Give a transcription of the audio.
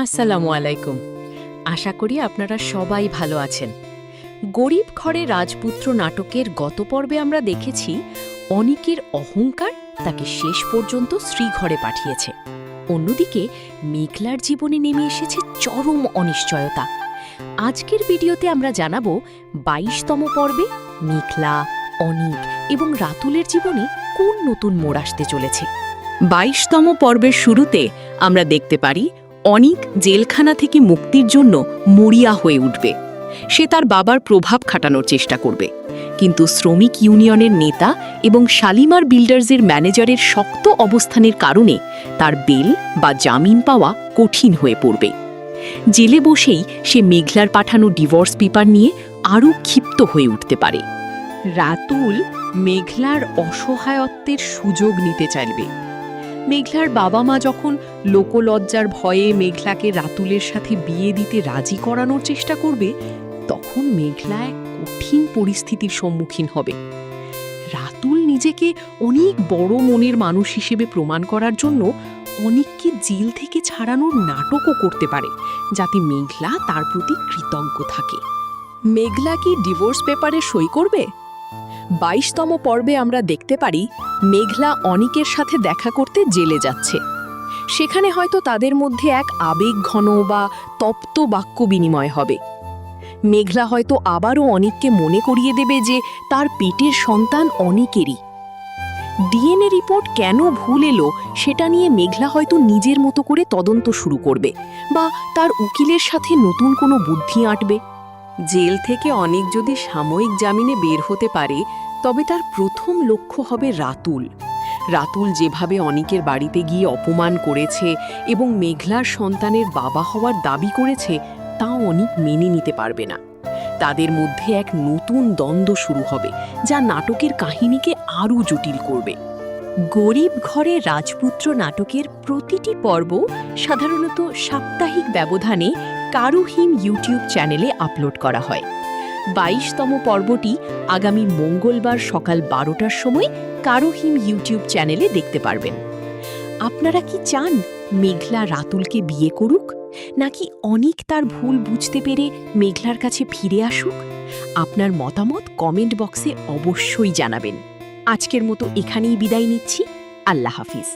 আসসালামু আলাইকুম। আশা করি আপনারা সবাই ভালো আছেন। গরিব ঘরে রাজপুত্র নাটকের গত পর্বে আমরা দেখেছি অনিকের অহংকার তাকে শেষ পর্যন্ত শ্রীঘরে পাঠিয়েছে। অন্যদিকে মেঘলার জীবনে নেমে এসেছে চরম অনিশ্চয়তা। আজকের ভিডিওতে আমরা জানাব ২২তম পর্বে মেঘলা, অনিক এবং রাতুলের জীবনে কোন নতুন মোড় আসতে চলেছে। ২২তম পর্বের শুরুতে আমরা দেখতে পারি অনিক জেলখানা থেকে মুক্তির জন্য মরিয়া হয়ে উঠবে। সে তার বাবার প্রভাব খাটানোর চেষ্টা করবে, কিন্তু শ্রমিক ইউনিয়নের নেতা এবং শালিমার বিল্ডার্সের ম্যানেজারের শক্ত অবস্থানের কারণে তার বেল বা জামিন পাওয়া কঠিন হয়ে পড়বে। জেলে বসেই সে মেঘলার পাঠানো ডিভোর্স পেপার নিয়ে আরও ক্ষিপ্ত হয়ে উঠতে পারে। রাতুল মেঘলার অসহায়ত্বের সুযোগ নিতে চাইবে। মেঘলার বাবা মা যখন লোকলজ্জার ভয়ে মেঘলাকে রাতুলের সাথে বিয়ে দিতে রাজি করানোর চেষ্টা করবে, তখন মেঘলা এক কঠিন পরিস্থিতির সম্মুখীন হবে। রাতুল নিজেকে অনেক বড় মনের মানুষ হিসেবে প্রমাণ করার জন্য অনিককে জেল থেকে ছাড়ানোর নাটকও করতে পারে, যাতে মেঘলা তার প্রতি কৃতজ্ঞ থাকে। মেঘলা কি ডিভোর্স পেপারে সই করবে? ২২তম পর্বে আমরা দেখতে পারি মেঘলা অনিকের সাথে দেখা করতে জেলে যাচ্ছে। সেখানে হয়তো তাদের মধ্যে এক আবেগঘন বা তপ্ত বাক্য বিনিময় হবে। মেঘলা হয়তো আবারও অনিককে মনে করিয়ে দেবে যে তার পেটের সন্তান অনিকেরই। ডিএনএ রিপোর্ট কেন ভুল এলো সেটা নিয়ে মেঘলা হয়তো নিজের মতো করে তদন্ত শুরু করবে, বা তার উকিলের সাথে নতুন কোনো বুদ্ধি আঁটবে। জেল থেকে অনিক যদি সাময়িক জামিনে বের হতে পারে, তবে তার প্রথম লক্ষ্য হবে রাতুল। রাতুল যেভাবে অনিকের বাড়িতে গিয়ে অপমান করেছে এবং মেঘলার সন্তানের বাবা হওয়ার দাবি করেছে, তা অনিক মেনে নিতে পারবে না। তাদের মধ্যে এক নতুন দ্বন্দ্ব শুরু হবে, যা নাটকের কাহিনীকে আরও জটিল করবে। গরিব ঘরে রাজপুত্র নাটকের প্রতিটি পর্ব সাধারণত সাপ্তাহিক ব্যবধানে কারুহিম ইউটিউব চ্যানেলে আপলোড করা হয়। ২২তম পর্বটি আগামী মঙ্গলবার সকাল ১২টার সময় কারুহিম ইউটিউব চ্যানেলে দেখতে পারবেন। আপনারা কি চান মেঘলা রাতুলকে বিয়ে করুক, নাকি অনিক তার ভুল বুঝতে পেরে মেঘলার কাছে ফিরে আসুক? আপনার মতামত কমেন্ট বক্সে অবশ্যই জানাবেন। আজকের মতো এখানেই বিদায় নিচ্ছি। আল্লাহ হাফিজ।